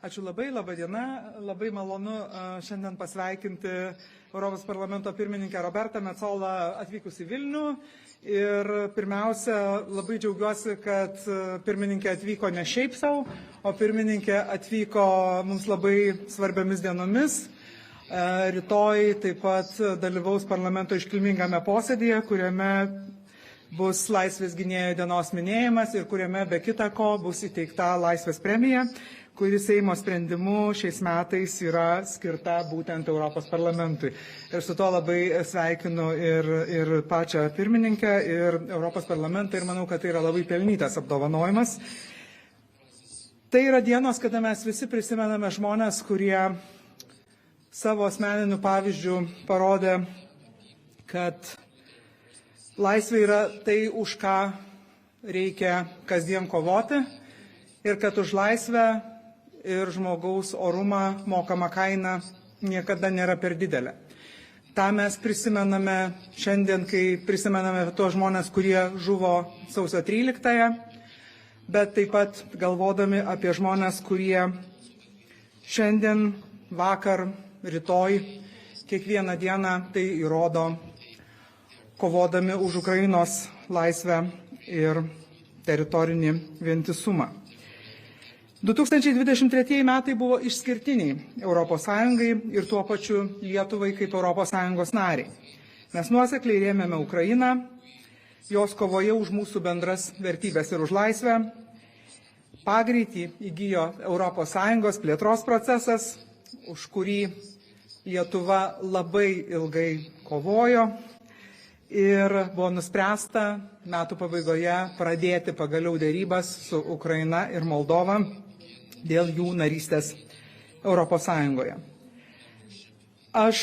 Ačiū labai, laba diena. Labai malonu šiandien pasveikinti Europos parlamento pirmininkę Robertą Metsolą atvykus į Vilnių. Ir pirmiausia, labai džiaugiuosi, kad pirmininkė atvyko ne šiaip savo, o pirmininkė atvyko mums labai svarbiamis dienomis. Rytoj taip pat dalyvaus parlamento iškilmingame posėdėje, kuriame bus Laisvės gynėjų dienos minėjimas ir kuriame be kita ko bus įteikta Laisvės premija, kuri Seimo sprendimu šiais metais yra skirta būtent Europos parlamentui. Ir su to labai sveikinu ir pačią pirmininkę, ir Europos parlamentą, ir manau, kad tai yra labai pelnytas apdovanojimas. Tai yra dienos, kada mes visi prisimename žmonės, kurie savo asmeniniu pavyzdžiu parodė, kad laisvė yra tai, už ką reikia kasdien kovoti, ir kad už laisvę ir žmogaus orumą mokama kaina niekada nėra per didelė. Ta mes prisimename šiandien, kai prisimename tuos žmonės, kurie žuvo sausio 13-ąją, bet taip pat galvodami apie žmonės, kurie šiandien, vakar, rytoj, kiekvieną dieną tai įrodo, kovodami už Ukrainos laisvę ir teritorinį vientisumą. 2023 metai buvo išskirtiniai ES ir tuo pačiu Lietuvai kaip ES nariai. Mes nuosekliai rėmėme Ukrainą, jos kovoje už mūsų bendras vertybės ir už laisvę. Pagreitį įgijo ES plėtros procesas, už kurį Lietuva labai ilgai kovojo. Ir buvo nuspręsta metų pabaigoje pradėti pagaliau dėrybas su Ukraina ir Moldova dėl jų narystės ES. Aš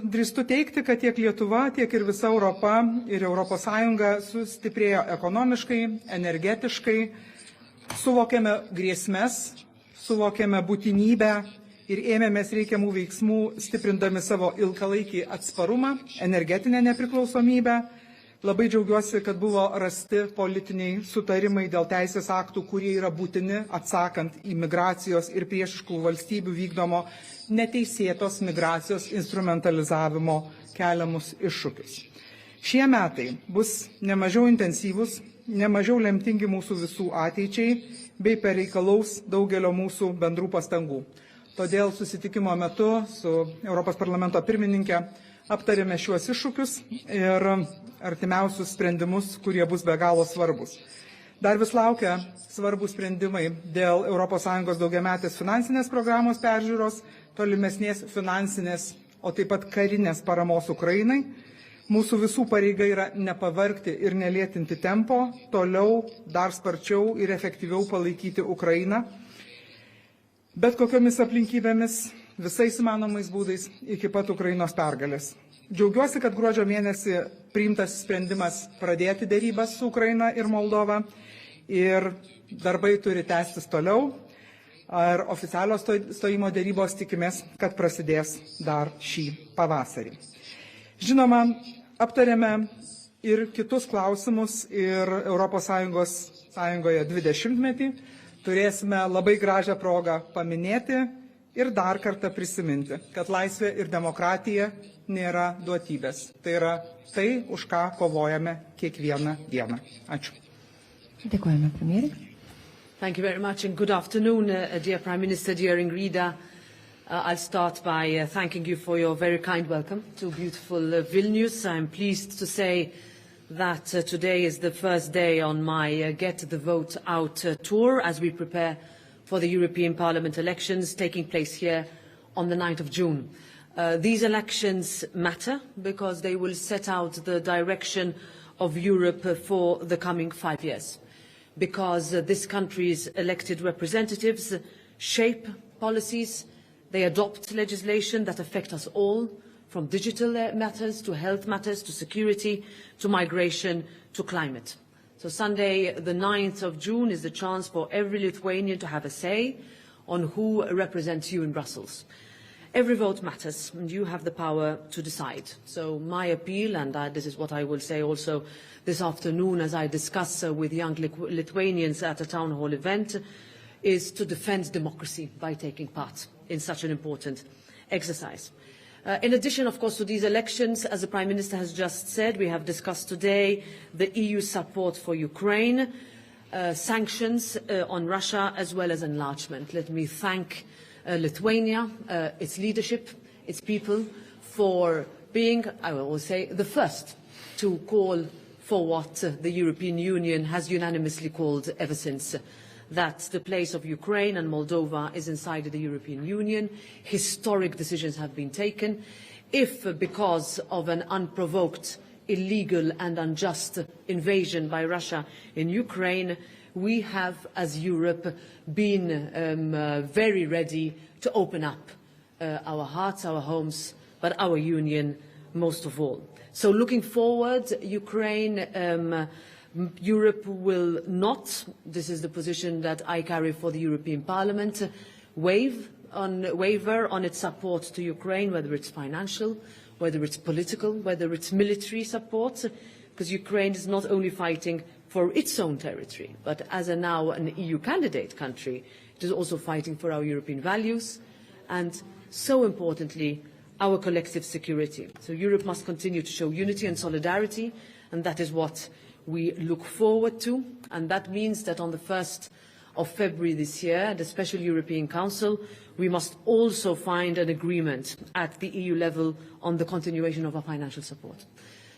drįstu teikti, kad tiek Lietuva, tiek ir visa Europa ir ES sustiprėjo ekonomiškai, energetiškai, suvokėme grėsmes, suvokėme būtinybę ir ėmėmės reikiamų veiksmų, stiprindami savo ilgalaikį atsparumą, energetinę nepriklausomybę. Labai džiaugiuosi, kad buvo rasti politiniai sutarimai dėl teisės aktų, kurie yra būtini atsakant į migracijos ir priešiškų valstybių vykdomo neteisėtos migracijos instrumentalizavimo keliamus iššūkius. Šie metai bus nemažiau intensyvus, nemažiau lemtingi mūsų visų ateičiai, bei pereikalaus daugelio mūsų bendrų pastangų. Todėl susitikimo metu su Europos parlamento pirmininkė aptarėme šiuos iššūkius ir artimiausius sprendimus, kurie bus be galo svarbus. Dar vis laukia svarbus sprendimai dėl ES daugiametės finansinės programos peržiūros, tolimesnės finansinės, o taip pat karinės paramos Ukrainai. Mūsų visų pareiga yra nepavargti ir nelėtinti tempo, toliau dar sparčiau ir efektyviau palaikyti Ukrainą. Bet kokiomis aplinkybėmis, visais įmanomais būdais iki pat Ukrainos pergalės. Džiaugiuosi, kad gruodžio mėnesį priimtas sprendimas pradėti dėrybas su Ukraina ir Moldova ir darbai turi tęstis toliau. Ir oficialios stojimo dėrybos tikimės, kad prasidės dar šį pavasarį. Žinoma, aptarėme ir kitus klausimus ir ES 20-metį. Turėsime labai gražią progą paminėti ir dar kartą prisiminti, kad laisvė ir demokratija nėra duotybės. Tai yra tai, už ką kovojame kiekvieną dieną. Ačiū. Dėkojame, premjerė. Thank you very much and good afternoon, dear Prime Minister, dear Ingrida. I'll start by thanking you for your very kind welcome to beautiful Vilnius. I'm pleased to say that today is the first day on my Get the Vote Out tour as we prepare for the European Parliament elections taking place here on the 9th of June. These elections matter because they will set out the direction of Europe for the coming 5 years. Because this country's elected representatives shape policies, they adopt legislation that affect us all, from digital matters to health matters to security to migration to climate. So Sunday, the 9th of June, is the chance for every Lithuanian to have a say on who represents you in Brussels. Every vote matters, and you have the power to decide. So my appeal, and this is what I will say also this afternoon as I discuss with young Lithuanians at a town hall event, is to defend democracy by taking part in such an important exercise. In addition, of course, to these elections, as the Prime Minister has just said, we have discussed today the EU support for Ukraine, sanctions on Russia, as well as enlargement. Let me thank Lithuania, its leadership, its people, for being, I will always say, the first to call for what the European Union has unanimously called ever since, that the place of Ukraine and Moldova is inside the European Union. Historic decisions have been taken. If, because of an unprovoked, illegal and unjust invasion by Russia in Ukraine, we have, as Europe, been very ready to open up our hearts, our homes, but our Union most of all. So looking forward, Ukraine, Europe will not, this is the position that I carry for the European Parliament, waver on its support to Ukraine, whether it's financial, whether it's political, whether it's military support, because Ukraine is not only fighting for its own territory, but as now an EU candidate country, it is also fighting for our European values and, so importantly, our collective security. So Europe must continue to show unity and solidarity, and that is what we look forward to. And that means that on the 1st of February this year, at the Special European Council, we must also find an agreement at the EU level on the continuation of our financial support.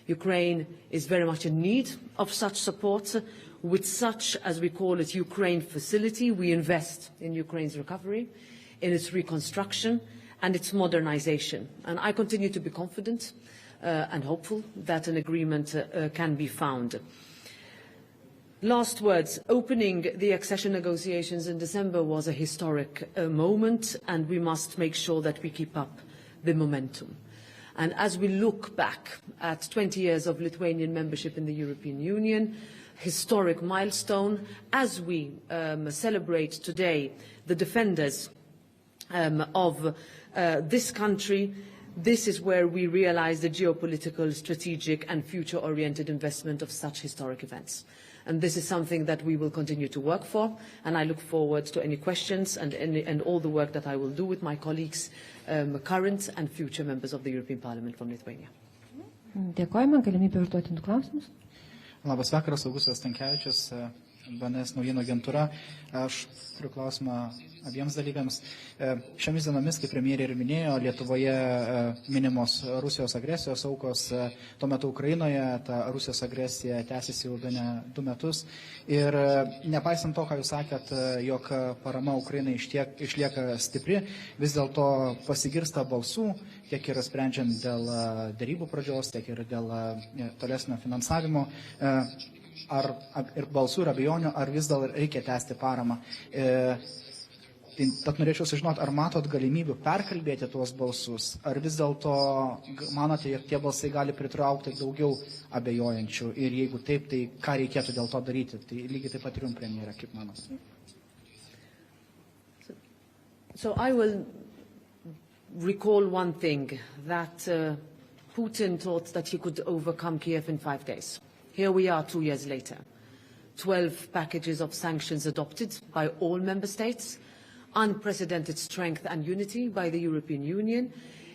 Ukraine is very much in need of such support. With such, as we call it, Ukraine facility, we invest in Ukraine's recovery, in its reconstruction, and its modernization. And I continue to be confident and hopeful that an agreement can be found. Last words. Opening the accession negotiations in December was a historic moment, and we must make sure that we keep up the momentum. And as we look back at 20 years of Lithuanian membership in the European Union, historic milestone, as we celebrate today the defenders of this country, this is where we realize the geopolitical, strategic and future-oriented investment of such historic events. And this is something that we will continue to work for, and I look forward to any questions and all the work that I will do with my colleagues, current and future members of the European Parliament from Lithuania. Dėkojame, galimybę užduoti klausimus. Labas vakaras, Augustas Stankevičius, BNS naujienų agentūra. Aš turiu klausimą abiems dalykams. Šiomis dienomis, kaip premjerė ir minėjo, Lietuvoje minimos Rusijos agresijos aukos. Tuo metu Ukrainoje ta Rusijos agresija tęsiasi jau bene 2 metus. Ir nepaisant to, ką jūs sakėt, jog parama Ukrainai išlieka stipri, vis dėlto pasigirsta balsų, tiek ir sprendžiant dėl derybų pradžios, tiek ir dėl tolesnio finansavimo. Ir balsų ir abejonių, ar vis dar reikia tęsti paramą. Tad norėčiau sužinoti, ar matot galimybių perkalbėti tuos balsus, ar vis dėlto manote, jog tie balsai gali pritraukti daugiau abejojančių, ir jeigu taip, tai ką reikėtų dėl to daryti? Tai lygiai taip pat ir jums, premjera, kaip manot? So I will recall one thing, that Putin thought that he could overcome Kiev in 5 days. Here we are 2 years later. 12 packages of sanctions adopted by all member states, unprecedented strength and unity by the European Union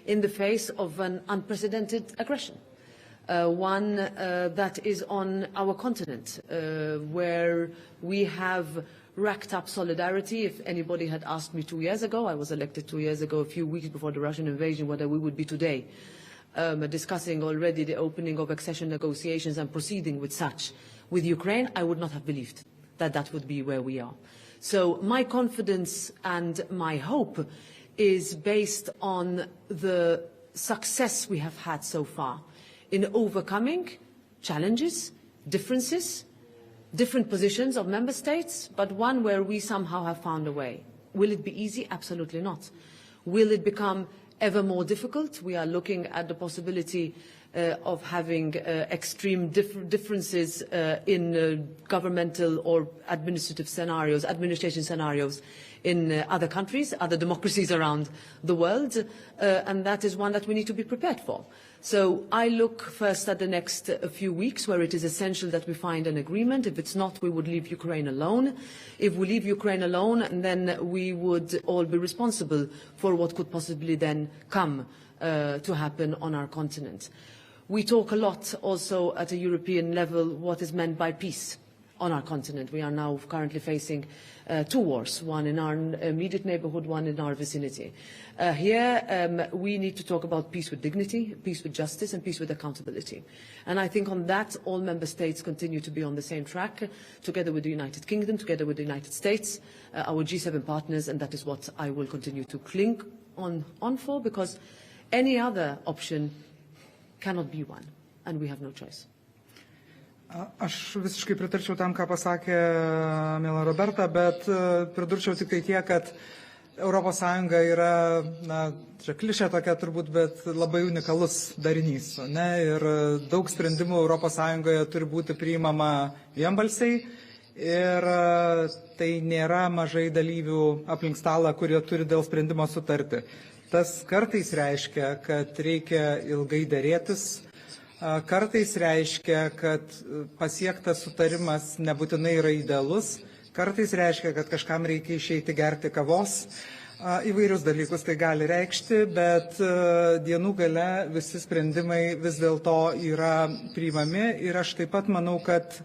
in the face of an unprecedented aggression. One that is on our continent, where we have racked up solidarity. If anybody had asked me 2 years ago, I was elected 2 years ago, a few weeks before the Russian invasion, whether we would be today discussing already the opening of accession negotiations and proceeding with such with Ukraine, I would not have believed that that would be where we are. So my confidence and my hope is based on the success we have had so far in overcoming challenges, differences, different positions of member states, but one where we somehow have found a way. Will it be easy? Absolutely not. Will it become ever more difficult? We are looking at the possibility of having extreme differences in governmental or administration scenarios in other countries, other democracies around the world, and that is one that we need to be prepared for. So I look first at the next few weeks where it is essential that we find an agreement. If it's not, we would leave Ukraine alone. If we leave Ukraine alone, then we would all be responsible for what could possibly then come to happen on our continent. We talk a lot also at a European level what is meant by peace on our continent. We are now currently facing two wars, one in our immediate neighborhood, one in our vicinity. Here we need to talk about peace with dignity, peace with justice, and peace with accountability. And I think on that all member states continue to be on the same track, together with the United Kingdom, together with the United States, our G7 partners, and that is what I will continue to cling on for, because any other option cannot be one, and we have no choice. Aš visiškai pritarčiau tam, ką pasakė miela Roberta, bet pridurčiau tik tai tiek, kad ES yra, čia klišė tokia turbūt, bet labai unikalus darinys. Ne? Ir daug sprendimų ES turi būti priimama vienbalsiai ir tai nėra mažai dalyvių aplink stalą, kurie turi dėl sprendimo sutarti. Tas kartais reiškia, kad reikia ilgai dėrėtis. Kartais reiškia, kad pasiektas sutarimas nebūtinai yra idealus, kartais reiškia, kad kažkam reikia išeiti gerti kavos, įvairius dalykus tai gali reikšti, bet dienų gale visi sprendimai vis dėlto yra priimami ir aš taip pat manau, kad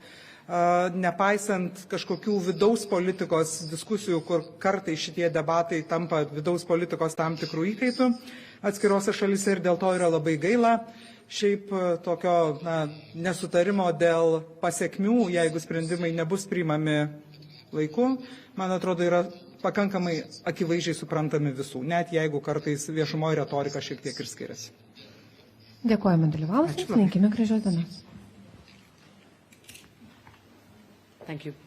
nepaisant kažkokių vidaus politikos diskusijų, kur kartais šitie debatai tampa vidaus politikos tam tikrų įkaitų atskirose šalyse ir dėl to yra labai gaila. Šiaip tokio nesutarimo dėl pasiekmių, jeigu sprendimai nebus priimami laiku, man atrodo, yra pakankamai akivaizdžiai suprantami visų, net jeigu kartais viešumoje retorika šiek tiek ir skiriasi. Dėkojame dalyvavusiems, linkime gražios dienos. Thank you.